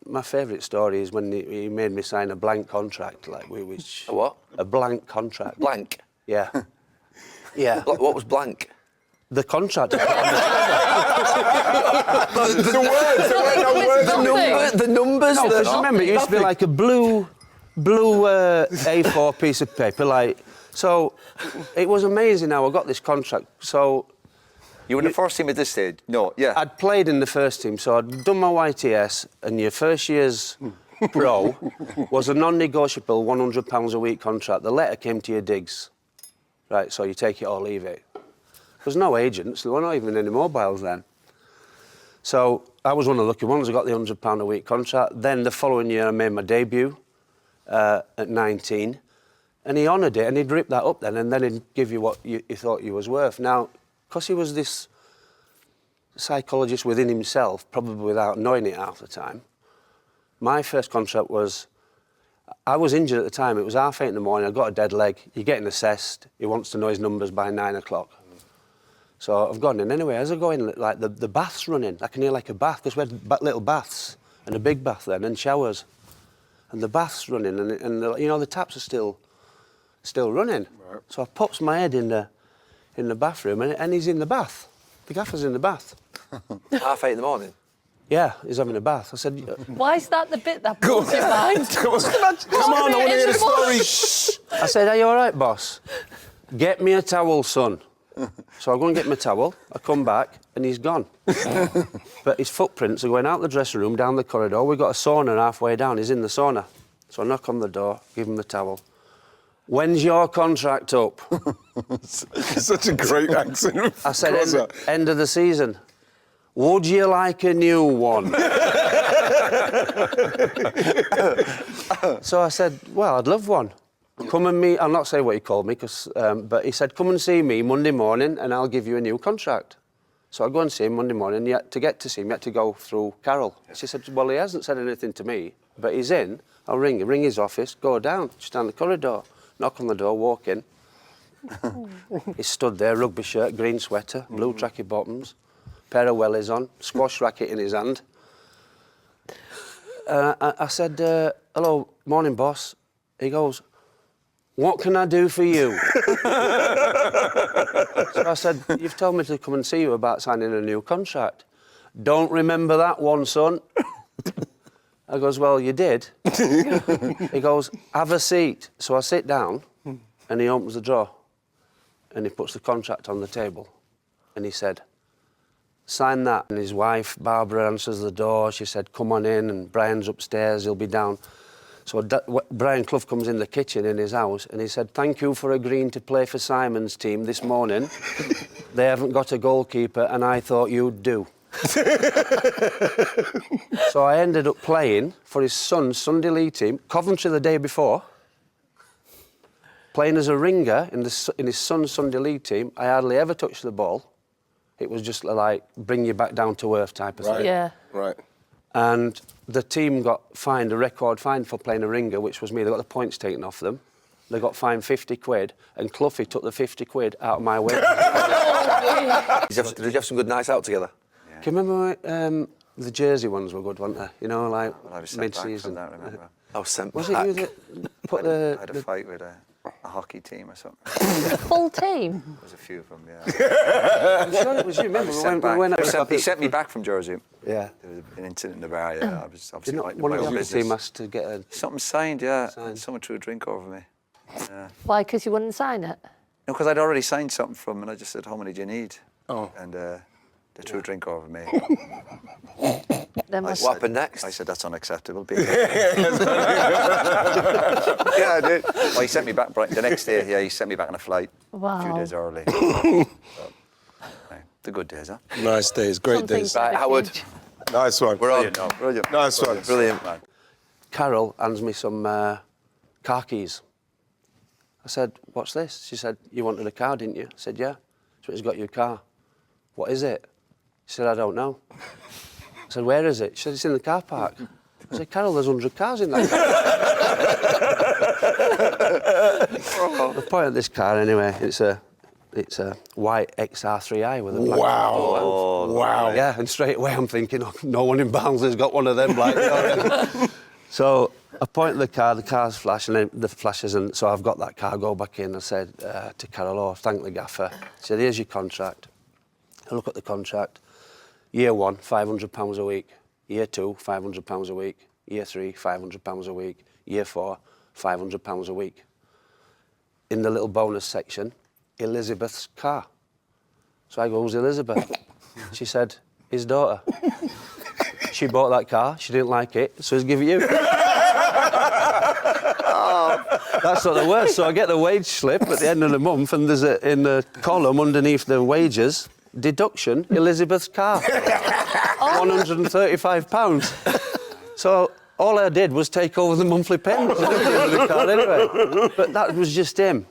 my favourite story is when he made me sign a blank contract, like which... A what? A blank contract. Blank? Yeah. Yeah. What was blank? The contract. The words. The numbers. No, because remember, it used to be like a blue A4 piece of paper, like... So, it was amazing how I got this contract. So... You were in the first team at this stage? No, yeah. I'd played in the first team, so I'd done my YTS, and your first year's pro was a non-negotiable £100 a week contract. The letter came to your digs. Right, so you take it or leave it. There's no agents, there were not even any mobiles then. So I was one of the lucky ones, I got the £100 a week contract. Then the following year I made my debut at 19, and he honoured it, and he'd rip that up then, and then he'd give you what you thought you was worth. Now, because he was this psychologist within himself, probably without knowing it half the time, my first contract was... I was injured at the time. It was 8:30 in the morning. I got a dead leg. You're getting assessed. He wants to know his numbers by 9 o'clock. So I've gone in. Anyway, as I go in, like, the bath's running. I can hear like a bath, because we had little baths, and a big bath then, and showers. And the bath's running, and you know, the taps are still running. Right. So I pops my head in the bathroom, and he's in the bath. The gaffer's in the bath. 8:30 in the morning? Yeah, he's having a bath. I said... Why is that the bit that blows your mind? Come on, I want to hear the story. Shh. I said, are you all right, boss? Get me a towel, son. So I go and get my towel, I come back, and he's gone. But his footprints are going out the dressing room, down the corridor. We've got a sauna halfway down. He's in the sauna. So I knock on the door, give him the towel. When's your contract up? Such a great accent. I said, end of the season. Would you like a new one? So I said, well, I'd love one. Come and meet... I'll not say what he called me, but he said, come and see me Monday morning and I'll give you a new contract. So I go and see him Monday morning. Yet to get to see him, you had to go through Carol. She said, well, he hasn't said anything to me, but he's in. I'll ring his office, go down, just down the corridor, knock on the door, walk in. He stood there, rugby shirt, green sweater, blue tracky bottoms, pair of wellies on, squash racket in his hand. I said, hello, morning, boss. He goes, what can I do for you? So I said, you've told me to come and see you about signing a new contract. Don't remember that one, son. I goes, well, you did. He goes, have a seat. So I sit down, and he opens the drawer, and he puts the contract on the table, and he said, sign that. And his wife, Barbara, answers the door. She said, come on in, and Brian's upstairs, he'll be down. So Brian Clough comes in the kitchen in his house, and he said, thank you for agreeing to play for Simon's team this morning. They haven't got a goalkeeper, and I thought you'd do. So I ended up playing for his son's Sunday League team, Coventry the day before, playing as a ringer in his son's Sunday League team. I hardly ever touched the ball. It was just like bring you back down to earth type of thing. Yeah. Right. And the team got fined, a record fine for playing a ringer, which was me. They got the points taken off them. They got fined 50 quid, and Cloughie took the 50 quid out of my way. Did you have some good nights out together? Yeah. Can you remember the Jersey ones were good, weren't they? You know, like I was sent mid-season. back from that, remember? I was sent Was back. it you that put I had a fight with a hockey team or something. The full team? There was a few of them, yeah. I'm sure it was you. Remember, He sent me back from Jersey. Yeah. There was an incident in the bar, yeah. I was obviously Did like one my of own the business. team has to get a... Something signed, yeah. Signed. Someone threw a drink over me. Yeah. Why, because you wouldn't sign it? No, because I'd already signed something from them, and I just said, how many do you need? Oh. And they threw a drink over me. Then What happened next? I said, that's unacceptable. Yeah, I did. Well, he sent me back the next day. Yeah, he sent me back on a flight a few days early. The good days, huh? Nice days, great Something days. Right, Howard. Nice one. We're on. Brilliant. Nice one. Brilliant. Man. Carol hands me some car keys. I said, what's this? She said, you wanted a car, didn't you? I said, yeah. So he's got your car. What is it? She said, I don't know. I said, where is it? She said, it's in the car park. I said, Carol, there's 100 cars in that car. The point of this car, anyway, it's a It's a white XR3i with a black. Wow. Wow. Yeah, and straight away I'm thinking, oh, no one in Barnsley's got one of them black cars. So I point at the car's flashing, and the flashes, and so I've got that car, go back in. I said to Carol, oh, thank the gaffer. He said, here's your contract. I look at the contract. Year 1, £500 a week. Year 2, £500 a week. Year 3, £500 a week. Year 4, £500 a week. In the little bonus section, Elizabeth's car. So I go, who's Elizabeth? She said, his daughter. She bought that car, she didn't like it, so he's give it you. That's not the worst. So I get the wage slip at the end of the month, and there's in the column underneath the wages, deduction, Elizabeth's car. £135. So all I did was take over the monthly payments of the car anyway. But that was just him.